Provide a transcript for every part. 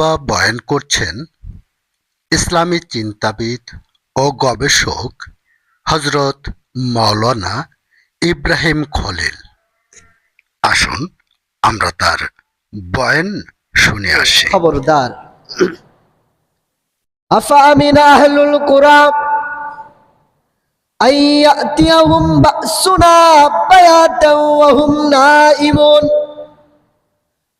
খুতবা বয়ান করছেন ইসলামী চিন্তাবিদ ও গবেষক হযরত মাওলানা ইব্রাহিম খলিল। আসুন আমরা তার বয়ান শুনে আসি। খবরদার, আফা আমিনা আহলুল কুরা আইয়াতিয়াহুম বাসুনা বায়াতাও ওয়া হুম নাইমুন।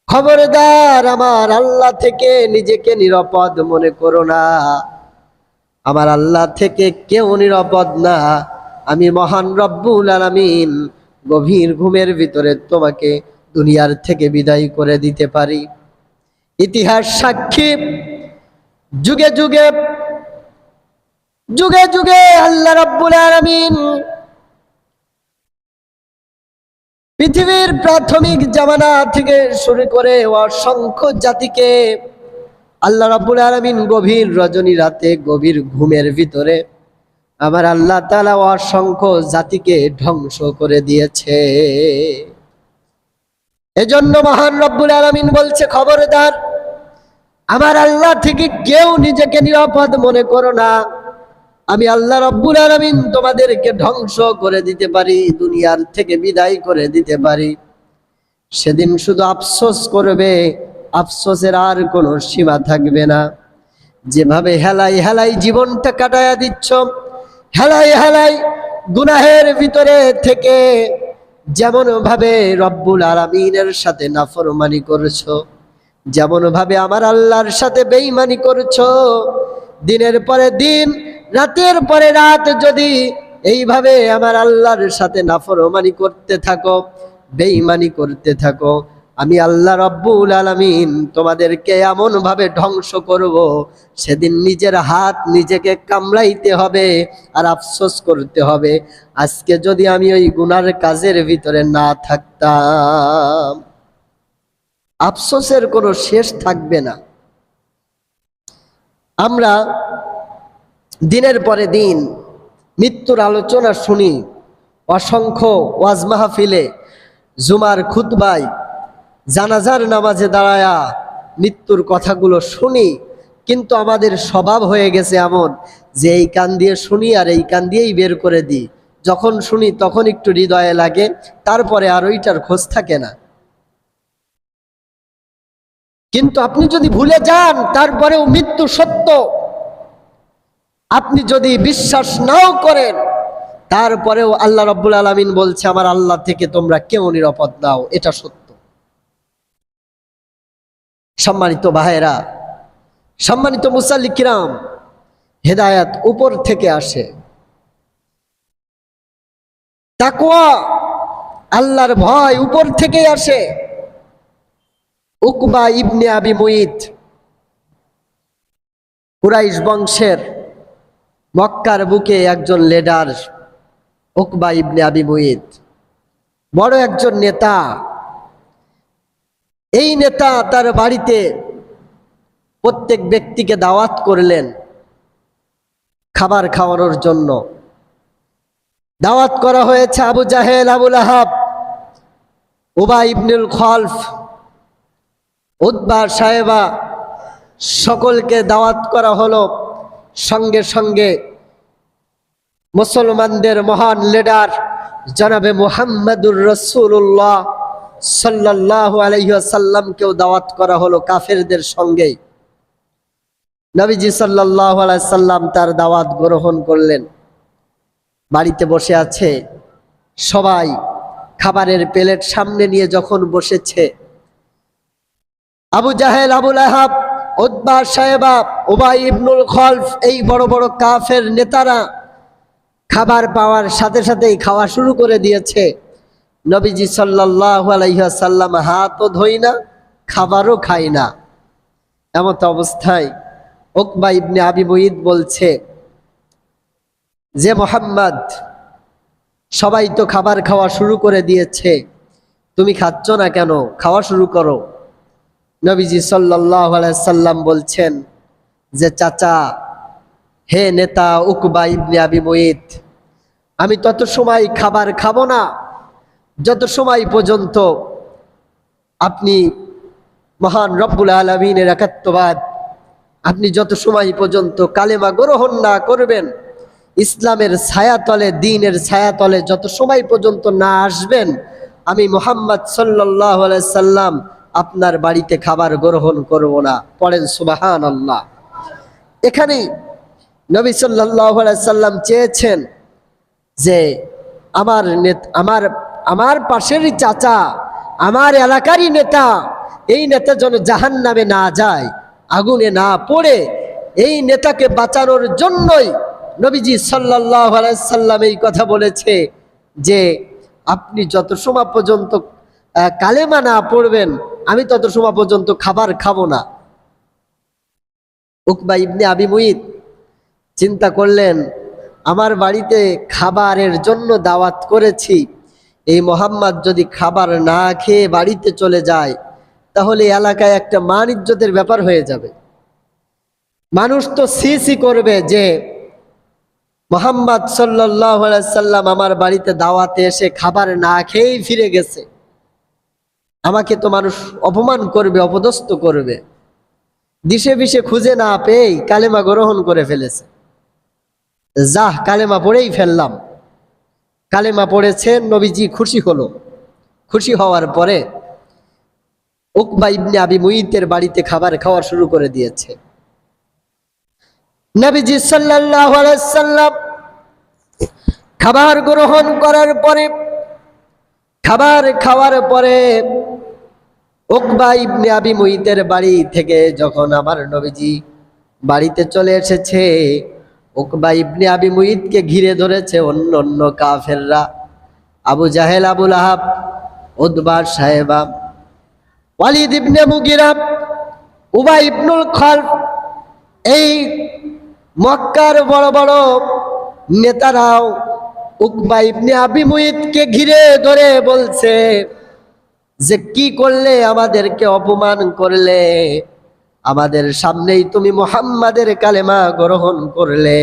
খবরদার, আমার আল্লাহ থেকে নিজেকে নিরাপদ মনে করো না। আমার আল্লাহ থেকে কেউ নিরাপদ না। আমি মহান রব্বুল আলামিন গভীর ঘুমের ভিতরে তোমাকে দুনিয়ার থেকে বিদায় করে দিতে পারি। ইতিহাস সাক্ষী, যুগে যুগে যুগে যুগে আল্লাহ রাব্বুল আলামিন পৃথিবীর প্রাথমিক জামানা থেকে শুরু করে অসংখ্য জাতিকে আল্লাহ রাব্বুল আলামিন গভীর রজনী রাতে গভীর ঘুমের ভিতরে আমার আল্লাহ তাআলা অসংখ্য জাতিকে ধ্বংস করে দিয়েছে। এজন্য মহান রব্বুল আলামিন বলছে, খবরদার, আমার আল্লাহ থেকে কেউ নিজেকে নিরাপদ মনে করো না। আমি আল্লাহ রাব্বুল আলামিন তোমাদেরকে ধ্বংস করে দিতে পারি, দুনিয়ার থেকে বিদায় করে দিতে পারি। সেদিন শুধু আফসোস করবে, আফসোসের আর কোনো সীমা থাকবে না। যেভাবে হেলাই হেলাই জীবনটা কাটায়া দিচ্ছ, হেলাই হেলাই গুনাহের ভিতরে থেকে যেমন ভাবে রব্বুল আলামিনের সাথে নাফরমানি করছো, যেমন ভাবে আমার আল্লাহর সাথে বেঈমানি করছো, দিনের পরে দিন, রাতের পরে রাত যদি এইভাবে আমার আল্লাহর সাথে নাফরমানি করতে থাকো, বেঈমানি করতে থাকো, আমি আল্লাহ রব্বুল আলামিন তোমাদেরকে এমন ভাবে ধ্বংস করব, সেদিন নিজের হাত নিজেকে কামড়াইতে হবে আর আফসোস করতে হবে, আজকে যদি আমি ওই গুনার কাজের ভিতরে না থাকতাম। আফসোসের কোনো শেষ থাকবে না। আমরা দিনের পরে দিন মৃত্যুর আলোচনা শুনি, অসংখ্য ওয়াজ মাহফিলে, জুমার খুতবায়, জানাজার নামাজে দাঁড়ায়া মৃত্যুর কথাগুলো শুনি, কিন্তু আমাদের স্বভাব হয়ে গেছে এমন যে এই কান দিয়ে শুনি আর এই কান দিয়েই বের করে দিই। যখন শুনি তখন একটু হৃদয়ে লাগে, তারপরে আর ওইটার খোঁজ থাকে না। কিন্তু আপনি যদি ভুলে যান, তারপরেও মৃত্যু সত্য, আপনি যদি বিশ্বাস নাও করেন, তারপরেও আল্লাহ রাব্বুল আলামিন বলছে আমার আল্লাহ থেকে তোমরা কেউ নিরাপদ নাও, এটা সত্য। সম্মানিত ভাইয়েরা, সম্মানিত মুসাল্লি কিরাম, হেদায়েত উপর থেকে আসে। তাকওয়া, আল্লাহর ভয় উপর থেকে আসে। উকবা ইবনে আবি মুইত, কুরাইশ বংশের মক্কার বুকে একজন লিডার। উকবা ইবনে আবি মুইত বড় একজন নেতা। এই নেতা তার বাড়িতে প্রত্যেক ব্যক্তিকে দাওয়াত করলেন খাবার খাওয়ানোর জন্য। দাওয়াত করা হয়েছে আবু জাহেল, আবু লাহাব, উবাই ইবনুল খলফ, উতবা, সাহেবা, সকলকে দাওয়াত করা হলো। সঙ্গে সঙ্গে মুসলমানদের মহান লিডার জনাবে মুহাম্মদুর রাসূলুল্লাহ সাল্লাল্লাহু আলাইহি ওয়াসাল্লামকেও দাওয়াত করা হলো কাফেরদের সঙ্গে। নবীজি সাল্লাল্লাহু আলাইহি সাল্লাম তার দাওয়াত গ্রহণ করলেন। বাড়িতে বসে আছে সবাই, খাবারের প্লেট সামনে নিয়ে যখন বসেছে, আবু জাহেল, আবু লাহাব, উতবা, সাহেবা, উবাই ইবনুল খলফ, এই বড় বড় কাফের নেতারা খাবার পাওয়ার সাথে সাথেই খাওয়া শুরু করে দিয়েছে। নবীজি সাল্লাল্লাহু আলাইহি ওয়াসাল্লাম হাতও ধোয় না, খাবারও খায় না। এমত অবস্থায় উকবা ইবনে আবি মুইত বলছে যে মুহাম্মদ, সবাই তো খাবার খাওয়া শুরু করে দিয়েছে, তুমি খাচ্ছ না কেন? খাওয়া শুরু করো। নবীজি সাল্লাল্লাহু আলাইহি সাল্লাম বলছেন যে চাচা, হে নেতা উকবা ইবনে আবি মুইত, আমি তত সময় খাবার খাবো না যত সময় পর্যন্ত আপনি মহান রব্বুল আলামিনের একাত্মবাদ আপনি যত সময় পর্যন্ত কালেমা গ্রহণ না করবেন, ইসলামের ছায়াতলে, দ্বীনের ছায়াতলে যত সময় পর্যন্ত না আসবেন, আমি মুহাম্মদ সাল্লাল্লাহু আলাইহি সাল্লাম আপনার বাড়িতে খাবার গ্রহণ করব না। পড়েন সুবহানাল্লাহ। এখানে নবী সাল্লাল্লাহু আলাইহি সাল্লাম চেয়েছেন যে আমার পাশেরই চাচা, আমার এলাকারই নেতা, এই নেতা যেন জাহান্নামে না যায়, আগুনে না পড়ে, এই নেতাকে বাঁচানোর জন্যই নবীজি সাল্লাল্লাহু আলাইহি সাল্লাম এই কথা বলেছে যে আপনি যত সময় পর্যন্ত কালেমা না পড়বেন, আমি তত সময় পর্যন্ত খাবার খাবো না। উকবা ইবনে আবি মুইত চিন্তা করলেন, আমার বাড়িতে খাবারের জন্য দাওয়াত করেছি, এই মোহাম্মদ যদি খাবার না খেয়ে বাড়িতে চলে যায়, তাহলে এলাকায় একটা মান ইজ্জতের ব্যাপার হয়ে যাবে। মানুষ তো সি করবে যে মুহাম্মদ সাল্লাল্লাহু আলাইহি সাল্লাম আমার বাড়িতে দাওয়াতে এসে খাবার না খেয়েই ফিরে গেছে, আমাকে তো মানুষ অপমান করবে, অপদস্থ করবে। দিশে বিশে খুঁজে না পেয়েই কালেমা গ্রহণ করে ফেলেছে। যাহ, কালেমা পড়েই ফেললাম। কালেমা পড়েছেন, নবীজি খুশি হলো। খুশি হওয়ার পরে উকবা ইবনে আবি মুইতের বাড়িতে খাবার খাওয়া শুরু করে দিয়েছে। নবীজি সাল্লাল্লাহু আলাইহি সাল্লাম খাবার গ্রহণ করার পরে, খাবার খাওয়ার পরে উকবা ইবনে আবি মুইতের বাড়ি থেকে যখন আমার নবীজি বাড়িতে চলে এসেছে, উকবা ইবনে আবি মুইতকে ঘিরে ধরেছে অন্য অন্য কাফেররা। আবু জাহেল, আবু লাহাব, উতবা, সাহেবা, ওয়ালিদ ইবনে মুগিরা, উবাই ইবনুল খালফ, এই মক্কার বড় বড় নেতারাও উকবা ইবনে আবি মুইতকে ঘিরে ধরে বলছে যে কি করলে, আমাদেরকে অপমান করলে, আমাদের সামনেই তুমি মুহাম্মাদের কালেমা গ্রহণ করলে,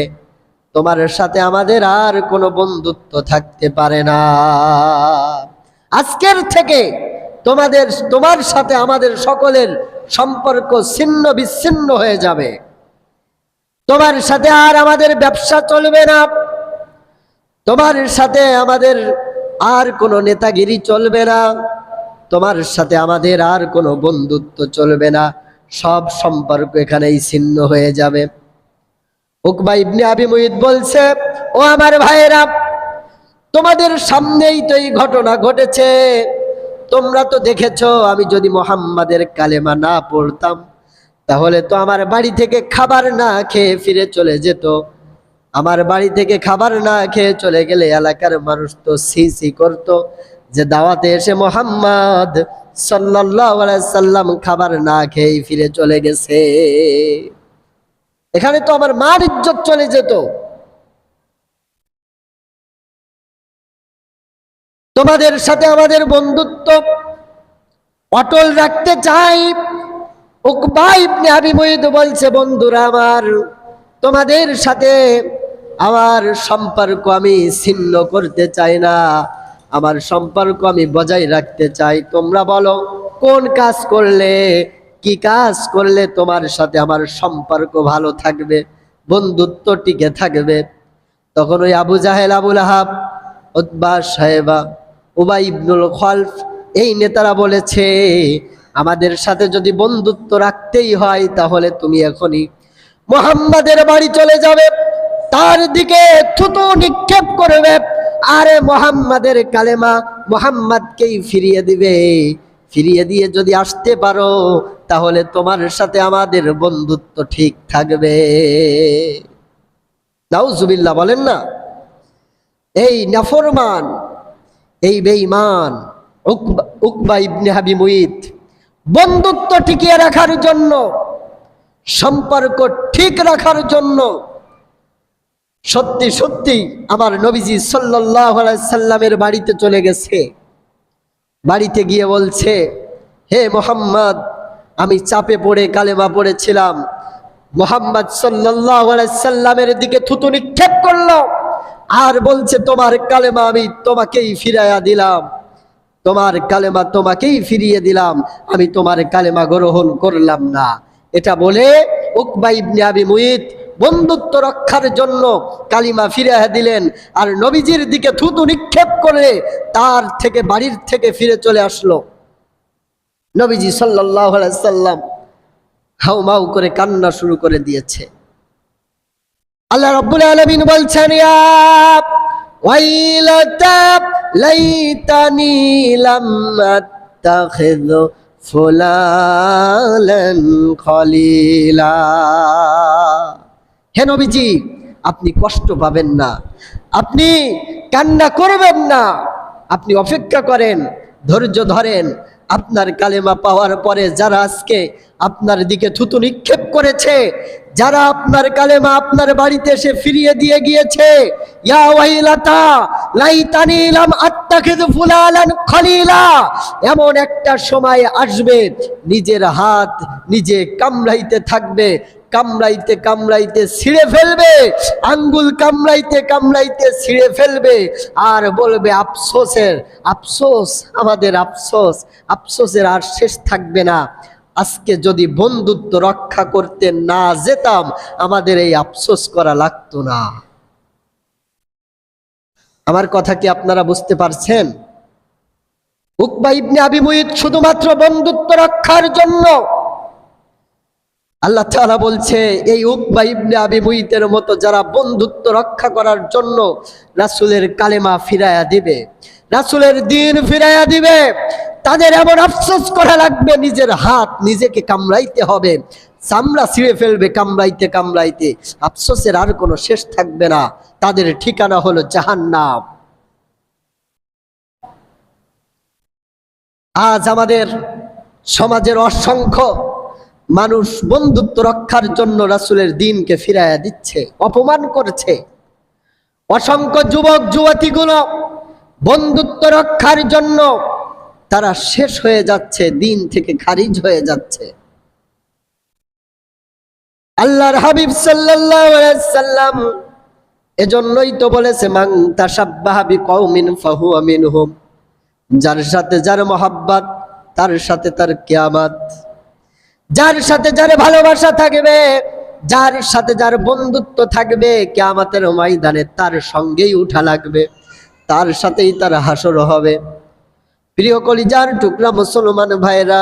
তোমার সাথে আমাদের আর কোনো বন্ধুত্ব থাকতে পারে না। আজকের থেকে তোমার সাথে আমাদের সকলের সম্পর্ক ছিন্ন বিচ্ছিন্ন হয়ে যাবে। তোমার সাথে আর আমাদের ব্যবসা চলবে না, তোমার সাথে আমাদের আর কোনো নেতাগিরি চলবে না, তোমার সাথে আমাদের আর কোনো বন্ধুত্ব চলবে না, সব সম্পর্ক এখানেই ছিন্ন হয়ে যাবে। উকবা ইবনে আবি মুইত বলছে, ও আমার ভাইয়েরা, তোমাদের সামনেই তো এই ঘটনা ঘটেছে, তোমরা তো দেখেছো আমি যদি মুহাম্মাদের কালেমা না পড়তাম, তাহলে তো আমার বাড়ি থেকে খাবার না খেয়ে ফিরে চলে যেত। আমার বাড়ি থেকে খাবার না খেয়ে চলে গেলে এলাকার মানুষ তো সি করতো যে দাওয়াতে এসে মুহাম্মদ সাল্লাল্লাহু আলাইহি সাল্লাম খাবার না খেয়ে ফিরে চলে গেছে। এখানে তো আমার মান ইজ্জত চলে যেত। তোমাদের সাথে আমাদের বন্ধুত্ব অটল রাখতে চাই। উকবা ইবনে আবি মুইত বলছে, বন্ধুরা আমার, তোমাদের সাথে আমার সম্পর্ক আমি ছিন্ন করতে চাই না, আমার সম্পর্ক আমি বজায় রাখতে চাই। তোমরা বলো কোন কাজ করলে, কি কাজ করলে তোমার সাথে আমার সম্পর্ক ভালো থাকবে, বন্ধুত্ব টিকে থাকবে। তখন ওই আবু জাহেল, আবু লাহাব, উতবা, সাহেবা, উবাই ইবনুল খালফ, এই নেতারা বলেছে, আমাদের সাথে যদি বন্ধুত্ব রাখতেই হয়, তাহলে তুমি এখনই মুহাম্মাদের বাড়ি চলে যাবে, তার দিকে থুতু নিক্ষেপ করবে, আরে মুহাম্মাদের কালেমা মুহাম্মাদকেই ফিরিয়ে দিবে। ফিরিয়ে দিয়ে যদি আসতে পারো, তাহলে তোমার সাথে আমাদের বন্ধুত্ব ঠিক থাকবে। নাউজুবিল্লাহ বলেন না। এই নাফরমান, এই বেঈমান উকবা ইবনে আবি মুইত বন্ধুত্ব টিকিয়ে রাখার জন্য, সম্পর্ক ঠিক রাখার জন্য সত্যি সত্যি আমার নবীজি সাল্লাল্লাহু আলাইহি সাল্লামের বাড়িতে চলে গেছে। বাড়িতে গিয়ে বলছে, হে মুহাম্মদ, আমি চাপে পড়ে কালেমা পড়েছিলাম, মুহাম্মদ সাল্লাল্লাহু আলাইহি সাল্লামের দিকে থুতু নিক্ষেপ করলো আর বলছে, তোমার কালেমা আমি তোমাকেই ফিরাইয়া দিলাম, তোমার কালেমা তোমাকেই ফিরিয়ে দিলাম, আমি তোমার কালেমা গ্রহণ করলাম না। এটা বলে উকবা ইবনে আবি মুইত বন্ধুত্ব রক্ষার জন্য কালিমা ফিরিয়ে দিলেন, আর নবীজির দিকে থুতু নিক্ষেপ করে তার থেকে বাড়ির থেকে ফিরে চলে আসলো। নবীজি সাল্লাল্লাহু আলাইহি সাল্লাম হাউমাউ করে কান্না শুরু করে দিয়েছে। আল্লাহ রাব্বুল আলামিন বলছেন, ইয়া ওয়াইলাতা লাইতানি লাম আত্তাখিয ফুলালান খলিলা। হে নবীজি, আপনি কষ্ট পাবেন না, আপনি কান্না করবেন না, আপনি অপেক্ষা করেন, ধৈর্য ধরেন। আপনার কালেমা পাওয়ার পরে যারা আজকে আপনার দিকে থুতু নিক্ষেপ করেছে, যারা আপনার কালেমা আপনার বাড়িতে এসে ফিরিয়ে দিয়ে গিয়েছে, ইয়া ওয়াইলাতা লাইতানি লাম আত্তাখিযু ফুলালান খলিলা, এমন একটা সময় আসবে নিজের হাত নিজে কামড়াইতে থাকবে, কামড়াইতে কামড়াইতে ছিঁড়ে ফেলবে, আঙ্গুল কামড়াইতে কামড়াইতে ছিঁড়ে ফেলবে, আর বলবে আফসোসের আফসোস, আমাদের আফসোস, আফসোসের আর শেষ থাকবে না। আজকে যদি বন্ধুত্ব রক্ষা করতে না যেতাম, আমাদের এই আফসোস করা লাগতো না। আমার কথা কি আপনারা বুঝতে পারছেন? উকবা ইবনে আবি মুইত শুধুমাত্র বন্ধুত্ব রক্ষার জন্য, আল্লাহ তাআলা বলছে এই উকবা ইবনে আবি মুইতের মতো যারা বন্ধুত্ব রক্ষা করার জন্য রাসূলের কালেমা ফিরায়া দিবে, রাসূলের দ্বীন ফিরায়া দিবে, তাদের এমন আফসোস করা লাগবে, নিজের হাত নিজেকে কামড়াইতে হবে, চামড়া ছিঁড়ে ফেলবে কামড়াইতে কামড়াইতে, আফসোসের আর কোনো শেষ থাকবে না। তাদের ঠিকানা হলো জাহান্নাম। আজ আমাদের সমাজের অসংখ্য মানুষ বন্ধুত্ব রক্ষার জন্য রাসূলের দ্বীনকে ফিরাইয়া দিচ্ছে, অপমান করছে। অসংখ্য যুবক যুবতীগুলো বন্ধুত্ব রক্ষার জন্য তারা শেষ হয়ে যাচ্ছে, দ্বীন থেকে খারিজ হয়ে যাচ্ছে। আল্লাহর হাবিব সাল্লাল্লাহু আলাইহি সাল্লাম এজন্যই তো বলেছে, মান তাশাব্বাহা বিকওমিন ফাহুয়া মিনহুম, যার সাথে যার মহব্বত তার সাথে তার কিয়ামত, যার সাথে যার ভালোবাসা থাকবে, যার সাথে যার বন্ধুত্ব থাকবে, কিয়ামতের ময়দানে তার সঙ্গেই উঠা লাগবে, তার সাথেই তার হাসর হবে। প্রিয় কলিজার টুকরা মুসলমান ভাইরা,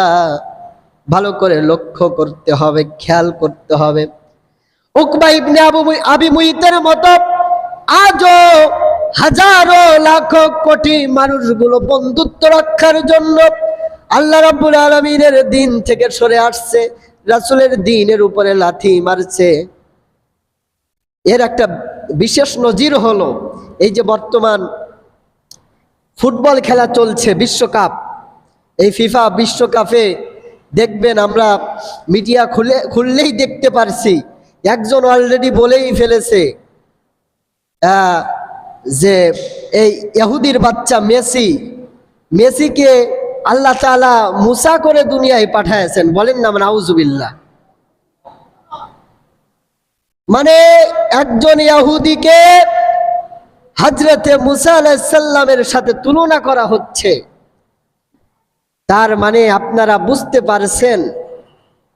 ভালো করে লক্ষ্য করতে হবে, খেয়াল করতে হবে। উকবা ইবনে আবি মুইতের মতো আজও হাজারো লাখো কোটি মানুষগুলো বন্ধুত্ব রক্ষার জন্য আল্লাহ রাব্বুল আলামিনের দ্বীন থেকে সরে আসছে, রাসূলের দ্বীনের উপরে লাথি মারছে। এর একটা বিশেষ নজির হলো এই যে বর্তমান ফুটবল খেলা চলছে, বিশ্বকাপ, এই ফিফা বিশ্বকাপে দেখবেন আমরা মিডিয়া খুললেই দেখতে পারছি, একজন অলরেডি বলেই ফেলেছে যে এই ইহুদির বাচ্চা মেসিকে আল্লাহ তাআলা মুসা করে দুনিয়ায় পাঠাইছেন, বলেন না নাউজুবিল্লাহ। মানে একজন ইহুদিকে হযরতে মুসা আলাইহিস সালামের সাথে তুলনা করা হচ্ছে। তার মানে আপনারা বুঝতে পারছেন,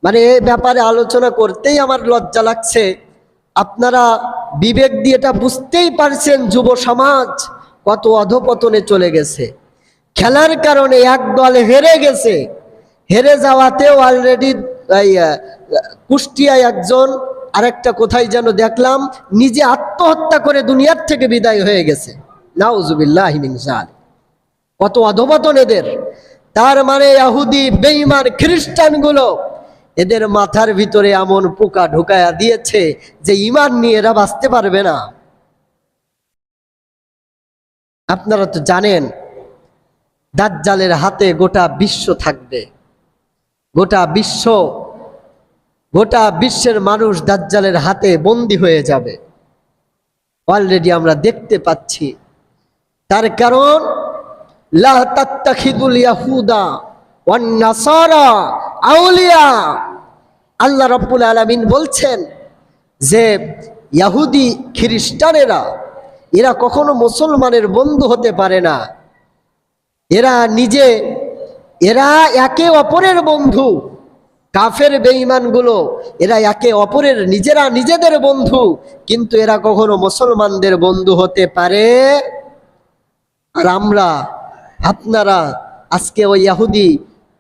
মানে এই ব্যাপারে আলোচনা করতেই আমার লজ্জা লাগছে। আপনারা বিবেক দিয়ে এটা বুঝতেই পারছেন যুব সমাজ কত অধপতনে চলে গেছে। খেলার কারণে এক দল হেরে গেছে, হেরে যাওয়াতেও অলরেডি কুষ্টিয়ায় একজন, আরেকটা কোথায় যেন দেখলাম, নিজে আত্মহত্যা করে দুনিয়ার থেকে বিদায় হয়ে গেছে। নাউজুবিল্লাহি মিন যালিক। কত অধপতন এদের। তার মানে ইহুদি বেঈমান খ্রিস্টানগুলো এদের মাথার ভিতরে এমন পোকা ঢুকায়া দিয়েছে যে ঈমান নিয়ে এরা বাঁচতে পারবে না। আপনারা তো জানেন দাজ্জালের হাতে গোটা বিশ্ব থাকবে, গোটা বিশ্বের মানুষ দাজ্জালের হাতে বন্দী হয়ে যাবে। অলরেডি আমরা দেখতে পাচ্ছি। তার কারণ লা তাত্তাখিদুল ইয়াহুদা ওয়ান নাসারা আউলিয়া, আল্লাহ রাব্বুল আলামিন বলছেন যে ইহুদি খ্রিস্টানেরা এরা কখনো মুসলমানের বন্ধু হতে পারে না। এরা একে অপরের বন্ধু। কাফের বেঈমানগুলো এরা একে অপরের নিজেদের বন্ধু, কিন্তু এরা কখনো মুসলমানদের বন্ধু হতে পারে। আর আপনারা আজকে ওই ইহুদি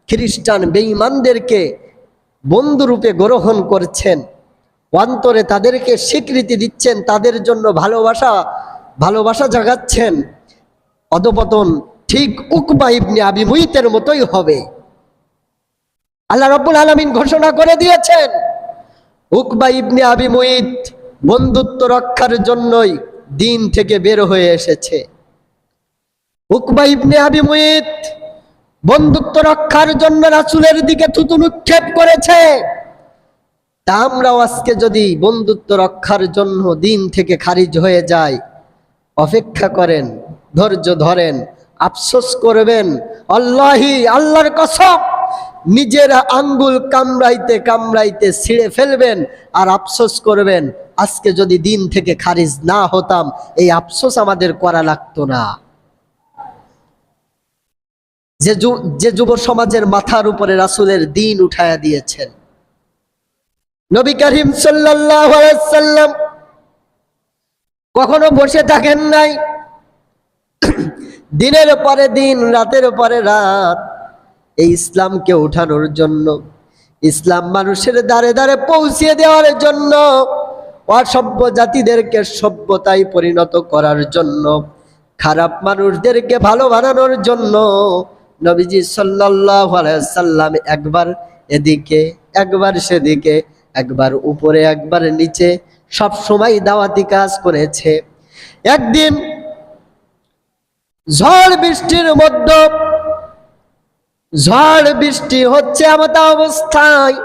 খ্রিস্টান বেঈমানদেরকে বন্ধুরূপে গ্রহণ করছেন, অন্তরে তাদেরকে স্বীকৃতি দিচ্ছেন, তাদের জন্য ভালোবাসা জাগাচ্ছেন। অধপতন ঠিক উকবা ইবনে আবি মুইতের মতোই হবে। আল্লাহ রাব্বুল আলামিন ঘোষণা করে দিয়েছেন, উকবা ইবনে আবি মুইত বন্ধুত্ব রক্ষার জন্যই দিন থেকে বের হয়ে এসেছে। উকবা ইবনে আবি মুইত বন্ধুত্ব রক্ষার জন্য রাসূলের দিকে থুতু নিক্ষেপ করেছে। তা আমরাও আজকে যদি বন্ধুত্ব রক্ষার জন্য দিন থেকে খারিজ হয়ে যায়, অপেক্ষা করেন, ধৈর্য ধরেন, আফসোস করবেন। আল্লাহর কসম, নিজের আঙ্গুল কামড়াইতে কামড়াইতে ছিঁড়ে ফেলবেন আর আফসোস করবেন, আজকে যদি দিন থেকে খারিজ না হতাম, এই আফসোস আমাদের করা লাগতো না। যে যুব সমাজের মাথার উপরে রাসূলের দ্বীন উঠায়া দিয়েছেন। নবী করিম সাল্লাল্লাহু আলাইহি সাল্লাম কখনো বসে থাকেন নাই। দিনের পরে দিন, রাতের পরে রাত এই ইসলামকে উঠানোর জন্য, ইসলাম মানুষের দ্বারে দ্বারে পৌঁছিয়ে দেওয়ার জন্য, অসভ্য জাতিদেরকে সভ্যতায় পরিণত করার জন্য, খারাপ মানুষদেরকে ভালো বানানোর জন্য নবীজি সাল্লাল্লাহু আলাইহি সাল্লাম একবার এদিকে একবার সেদিকে, একবার উপরে একবার নিচে, সব সময় দাওয়াতি কাজ করেছে। একদিন ঝড় বৃষ্টি হচ্ছে এমত অবস্থায়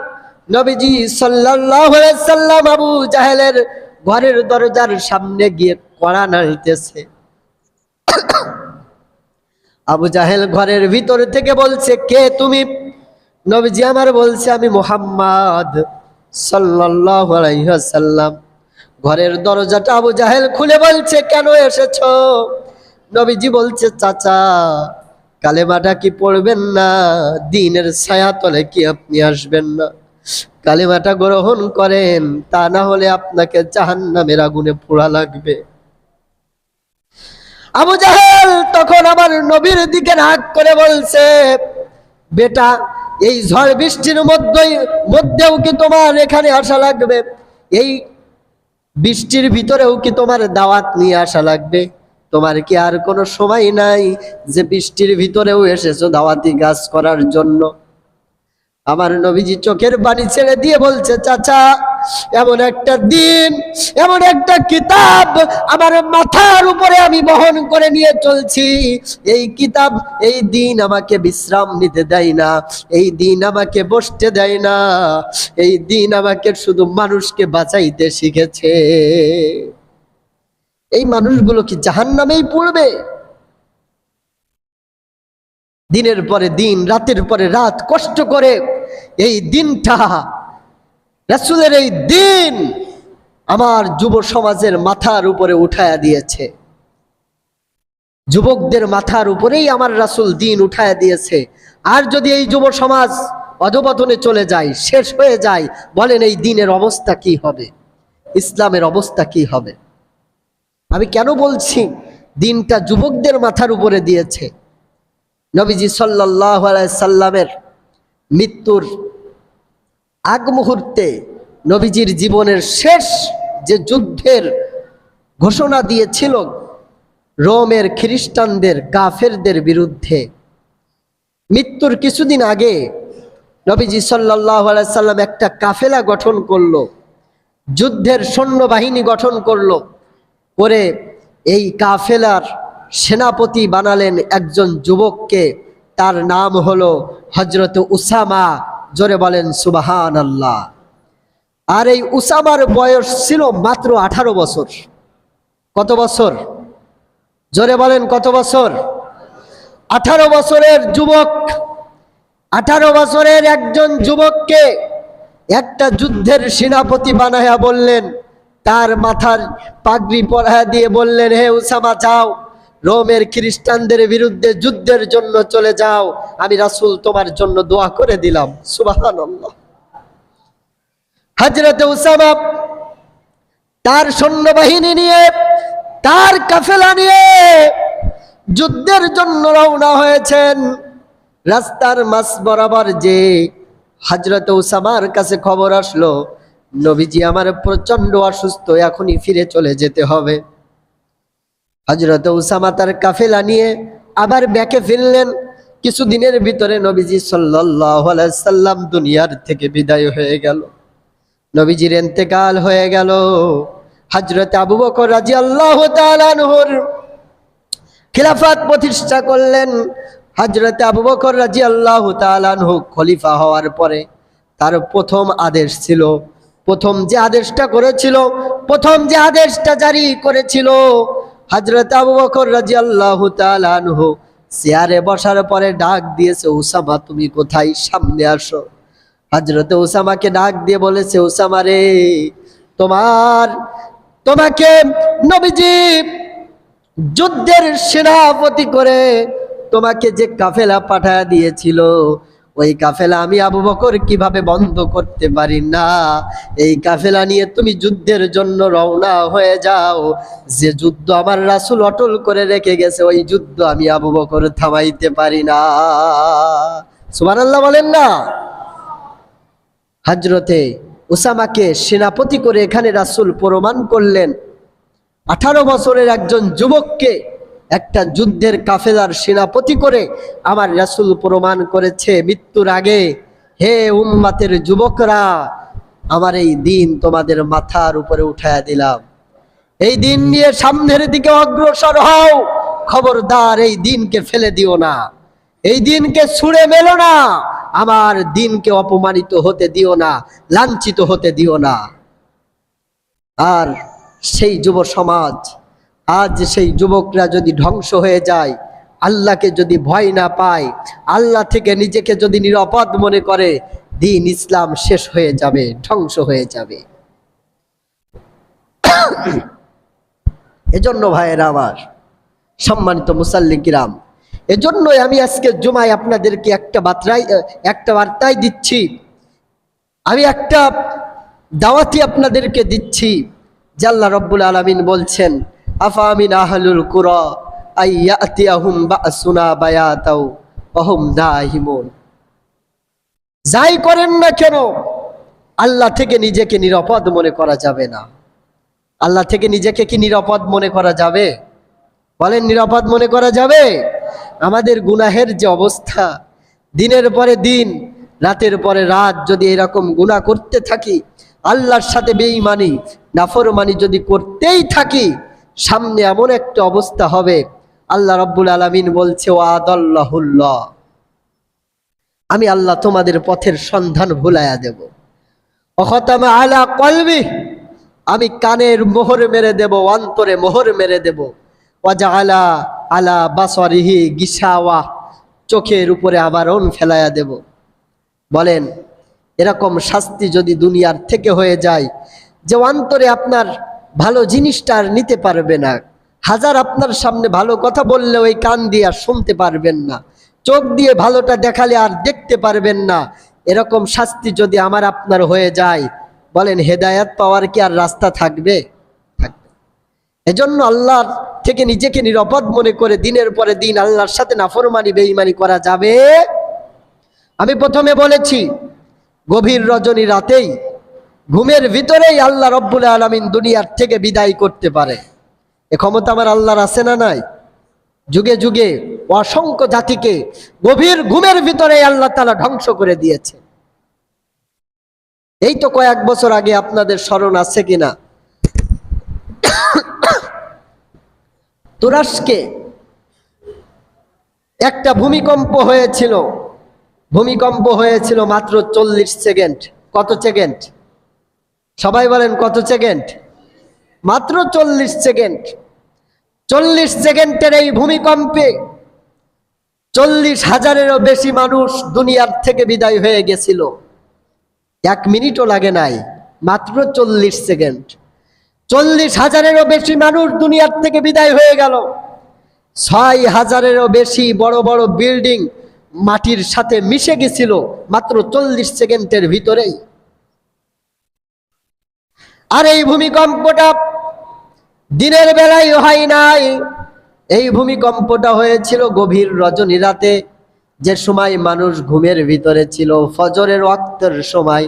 নবীজি সাল্লাল্লাহু আলাইহি সাল্লাম আবু জাহেলের ঘরের দরজার সামনে গিয়ে কড়া নাড়িতেছে। আবু জাহেল ঘরের ভিতর থেকে বলছে, কে তুমি? নবীজি আমার বলছে, আমি মুহাম্মদ সাল্লাল্লাহু আলাইহি ওয়াসাল্লাম। ঘরের দরজাটা আবু জাহেল খুলে বলছে, কেন এসেছো? নবীজি বলছে, চাচা কালেমাটা কি পড়বেন না? দ্বীনের ছায়া তলে কি আপনি আসবেন না? কালেমাটা গ্রহণ করেন, তা না হলে আপনাকে জাহান্নামের আগুনে পোড়া লাগবে। আবু জাহেল তখন আমার নবীর দিকে রাগ করে বলছে, বেটা, এই ঝড় বৃষ্টির মধ্যেও কি তোমার এখানে আসা লাগবে? এই বৃষ্টির ভিতরেও কি তোমার দাওয়াত নিয়ে আসা লাগবে? তোমার কি আর কোনো সময় নাই যে বৃষ্টির ভিতরেও এসেছো দাওয়াতি কাজ করার জন্য? আমার নবীজি চোখের পানি ছেড়ে দিয়ে বলছে, চাচা, এমন একটা দিন, এমন একটা কিতাব আমার মাথার উপরে আমি বহন করে নিয়ে চলছি। এই কিতাব, এই দিন আমাকে বিশ্রাম নিতে দেয় না, এই দিন আমাকে বসতে দেয় না, এই দিন আমাকে শুধু মানুষকে বাঁচাইতে শিখেছে। এই মানুষগুলো কি জাহান্নামেই পড়বে? দিনের পরে দিন, রাতের পরে রাত কষ্ট করে এই দিনটা, রাসূলের এই দিন আমার যুব সমাজের মাথার উপরে উঠায়া দিয়েছে। যুবকদের মাথার উপরেই আমার রাসূল দিন উঠায়া দিয়েছে। আর যদি এই যুব সমাজ অধপতনে চলে যায়, শেষ হয়ে যায়, বলেন এই দিনের অবস্থা কি হবে? ইসলামের অবস্থা কি হবে? আমি কেন বলছি দিনটা যুবকদের মাথার উপরে দিয়েছে? নবীজি সাল্লাল্লাহু আলাইহি সাল্লামের মৃত্যুর আগ মুহূর্তে নবীজির জীবনের শেষ যে যুদ্ধের ঘোষণা দিয়েছিল রোমের খ্রিস্টানদের, কাফেরদের বিরুদ্ধে, মৃত্যুর কিছুদিন আগে নবীজি সাল্লাল্লাহু আলাইহি সাল্লাম একটা কাফেলা গঠন করলো, যুদ্ধের সৈন্যবাহিনী গঠন করলো, করে এই কাফেলার সেনাপতি বানালেন একজন যুবককে। তার নাম হলো হযরত উসামা। জোরে বলেন সুবহানাল্লাহ। আর এই উসামার বয়স ছিল মাত্র 18 বছর। কত বছর? জোরে বলেন কত বছর? 18 বছরের যুবক, 18 বছরের একজন যুবককে একটা যুদ্ধের সেনাপতি বানায়া বললেন, তার মাথার পাগড়ি পরায়া দিয়ে বললেন, হে উসামা, যাও রোমের খ্রিস্টানদের বিরুদ্ধে যুদ্ধের জন্য চলে যাও, আমি রাসূল তোমার জন্য দোয়া করে দিলাম। সুবহানাল্লাহ। হযরত উসামা তার সৈন্যবাহিনী নিয়ে, তার কাফেলা নিয়ে যুদ্ধের জন্য রওনা হয়েছেন। রাস্তার মাঝ বরাবর যে হযরত উসামার কাছে খবর আসলো, নবীজি আমার প্রচন্ড অসুস্থ, এখনই ফিরে চলে যেতে হবে। হযরত উসামা তার কাফেলা নিয়ে আবার ব্যাকে ফিরলেন। কিছুদিনের ভিতরে নবীজি সাল্লাল্লাহু আলাইহি সাল্লাম দুনিয়ার থেকে বিদায় হয়ে গেল, নবীজির ইন্তেকাল হয়ে গেল। হযরত আবু বকর রাদিয়াল্লাহু তাআলা আনহুর খিলাফত প্রতিষ্ঠা করলেন। হযরত আবু বকর রাদিয়াল্লাহু তাআলা আনহু খলিফা হওয়ার পরে তার প্রথম আদেশ ছিল, প্রথম যে আদেশটা করেছিল, প্রথম যে আদেশটা জারি করেছিল, হযরত আবু বকর রাদিয়াল্লাহু তাআলা আনহু চেয়ারে বসার পরে ডাক দিয়েছে, উসামা তুমি কোথায়, সামনে আসো। হযরত উসামাকে ডাক দিয়ে বলেছে, উসামা রে, তোমাকে নবীজি যুদ্ধের সেনাপতি করে তোমাকে যে কাফেলা পাঠায় দিয়েছিল, ওই কাফেলা আমি আবু বকর কিভাবে বন্ধ করতে পারি না। এই কাফেলা নিয়ে তুমি যুদ্ধের জন্য রওনা হয়ে যাও। যে যুদ্ধ আমার রাসূল অটল করে রেখে গেছে, ওই যুদ্ধ আমি আবু বকর থামাইতে পারি না। সুবহানাল্লাহ বলেন না। হযরতে উসামাকে সেনাপতি করে এখানে রাসূল প্রমাণ করলেন, 18 বছরের একজন যুবককে একটা যুদ্ধের কাফেলার সেনাপতি করে আমার রাসূল প্রমাণ করেছে মৃত্যুর আগে, হে উম্মতের যুবকরা, আমার এই দিন তোমাদের মাথার উপরে উঠায়া দিলাম, এই দিন নিয়ে সামনের দিকে অগ্রসর হও। খবরদার এই দিনকে ফেলে দিও না, এই দিনকে ছুঁড়ে মেলো না, আমার দিনকে অপমানিত হতে দিও না, লাঞ্ছিত হতে দিও না। আর সেই যুব সমাজ, আজ সেই যুবকরা যদি ধ্বংস হয়ে যায়, আল্লাহকে যদি ভয় না পায়, আল্লাহ থেকে নিজেকে যদি নিরাপদ মনে করে, দিন ইসলাম শেষ হয়ে যাবে, ধ্বংস হয়ে যাবে। এজন্য ভাইয়েরা আমার, সম্মানিত মুসাল্লি কিরাম, এজন্যই আমি আজকে জুমায় আপনাদেরকে একটা বার্তাই দিচ্ছি, আমি একটা দাওয়াতি আপনাদেরকে দিচ্ছি। যে আল্লাহ রাব্বুল আলামিন বলছেন, আফামিন আহলুল কুরা আইয়াতিয়াহুম বাসুনা বায়াতাও ওয়া হুম নাহিমুন। যাই করেন না কেন, আল্লাহ থেকে নিজেকে নিরাপদ মনে করা যাবে না। আল্লাহ থেকে নিজেকে কি নিরাপদ মনে করা যাবে? বলেন, নিরাপদ মনে করা যাবে? আমাদের গুনাহের যে অবস্থা, দিনের পরে দিন, রাতের পরে রাত যদি এরকম গুনাহ করতে থাকি, আল্লাহর সাথে বেঈমানি নাফরমানি যদি করতেই থাকি, সামনে এমন একটা অবস্থা হবে, আল্লাহ রাব্বুল আলামিন বলছে, ওয়াদাল্লাহুল্লাহ, আমি আল্লাহ তোমাদের পথের সন্ধান ভুলাইয়া দেব। ওয়াখাতামা আলা কলবি, আমি কানের মোহর মেরে দেব, অন্তরে মোহর মেরে দেব। ওয়াজআলা আলা বাসারিহি গিশাওয়া, চোখের উপরে আবরণ ফেলাইয়া দেব। বলেন, এরকম শাস্তি যদি দুনিয়ার থেকে হয়ে যায়, যে অন্তরে আপনার ভালো জিনিসটা আর নিতে পারবে না, হাজার আপনার সামনে ভালো কথা বললে ওই কান দিয়ে আর শুনতে পারবেন না, চোখ দিয়ে ভালোটা দেখালে আর দেখতে পারবেন না, এরকম শাস্তি যদি আমার আপনার হয়ে যায়, বলেন হেদায়েত পাওয়ার কি আর রাস্তা থাকবে? থাকবে। এজন্য আল্লাহর থেকে নিজেকে নিরাপদ মনে করে দিনের পরে দিন আল্লাহর সাথে নাফরমানি বেঈমানি করা যাবে। আমি প্রথমে বলেছি, গভীর রজনী রাতেই, ঘুমের ভিতরেই আল্লাহ রব্বুল আলামিন দুনিয়ার থেকে বিদায় করতে পারে। এ ক্ষমতা আমার আল্লাহর আছে না নাই? যুগে যুগে অসংখ্য জাতিকে গভীর ঘুমের ভিতরে আল্লাহ তাআলা ধ্বংস করে দিয়েছে। এই তো কয়েক বছর আগে আপনাদের স্মরণ আছে কিনা, তুরস্কে একটা ভূমিকম্প হয়েছিল। ভূমিকম্প হয়েছিল মাত্র 40 সেকেন্ড। কত সেকেন্ড? সবাই বলেন কত সেকেন্ড? মাত্র 40 সেকেন্ড। 40 সেকেন্ডের এই ভূমিকম্পে 40,000-এরও বেশি মানুষ দুনিয়ার থেকে বিদায় হয়ে গেছিল। 1 মিনিটও লাগে নাই, মাত্র 40 সেকেন্ড। 40,000-এরও বেশি মানুষ দুনিয়ার থেকে বিদায় হয়ে গেল। 6,000-এরও বেশি বড় বড় বিল্ডিং মাটির সাথে মিশে গেছিল মাত্র 40 সেকেন্ডের ভিতরেই। আর এই ভূমিকম্পটা দিনের বেলায় হয় নাই, এই ভূমিকম্পটা হয়েছিল গভীর রজনী রাতে, যে সময় মানুষ ঘুমের ভিতরে ছিল, ফজরের ওয়াক্তের সময়।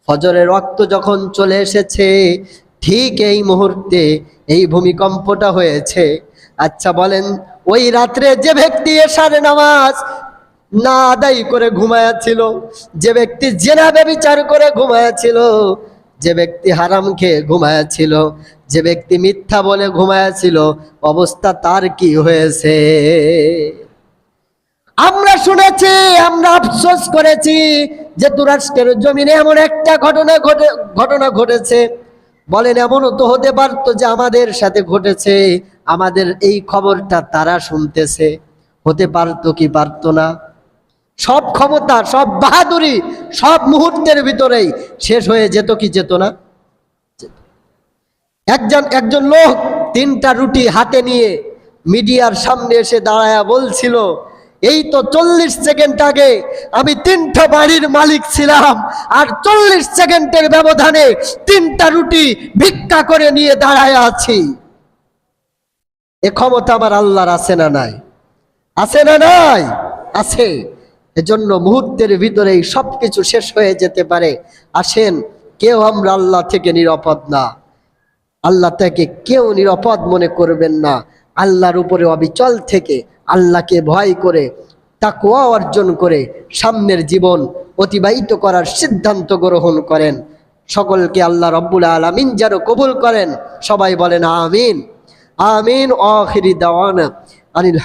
ফজরের ওয়াক্ত যখন চলে এসেছে, ঠিক এই মুহূর্তে এই ভূমিকম্পটা হয়েছে। আচ্ছা বলেন, ওই রাত্রে যে ব্যক্তি এশার নামাজ না আদায় করে ঘুমায়াছিল, যে ব্যক্তি জেনা ব্যভিচার করে ঘুমায়াছিল, যে ব্যক্তি হারাম খেয়ে ঘুমায়াছিল, যে ব্যক্তি মিথ্যা বলে ঘুমায়াছিল, অবস্থা তার কি হয়েছে? আমরা শুনেছি, আমরা আফসোস করেছি যে তুরস্কের জমিনে এমন একটা ঘটনা ঘটেছে। বলেন, এমনও তো হতে পারতো যে আমাদের সাথে ঘটেছে, আমাদের এই খবরটা তারা শুনতেছে। হতে পারতো কি পারতো না? সব ক্ষমতা, সব বাহাদুরি সব মুহূর্তের ভিতরেই শেষ হয়ে যেত কি যেত না? একজন লোক 3টা রুটি হাতে নিয়ে মিডিয়ার সামনে এসে দাঁড়ায়া বলছিল, এই তো 40 সেকেন্ড আগে আমি 3টা বাড়ির মালিক ছিলাম, আর 40 সেকেন্ডের ব্যবধানে 3টা রুটি ভিক্ষা করে নিয়ে দাঁড়ায় আছি। এ ক্ষমতা আমার আল্লাহর আছে না নাই? আছে না নাই? আছে। এজন্য মুহূর্তের ভিতরেই সবকিছু শেষ হয়ে যেতে পারে। আসেন, কেউ আমরা আল্লাহ থেকে নিরাপদ না, আল্লাহ থেকে কেউ নিরাপদ মনে করবেন না। আল্লাহর উপরে অবিচল থেকে, আল্লাহকে ভয় করে, তাকওয়া অর্জন করে সামনের জীবন অতিবাহিত করার সিদ্ধান্ত গ্রহণ করেন। সকলকে আল্লাহ রব্বুল আলামিন যেন কবুল করেন। সবাই বলেন আমিন। আমিন। আখিরি দাওয়ানা আনিল